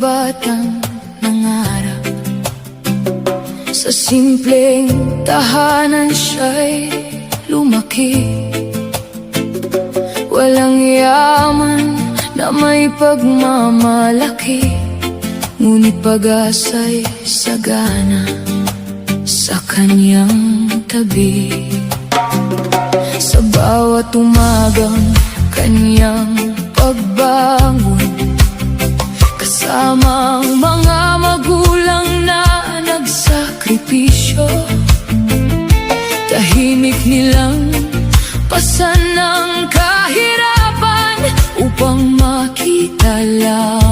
batang nangarap. Sa simpleng tahanan siya'y lumaki. Walang yaman na may pagmamalaki, ngunit pag-asa'y sagana sa kanyang tabi. Sa bawat umagang kanyang pagbangon, kasama ang mga magulang na nagsakripisyo, tahimik nilang pasan ng kahirapan upang makita lang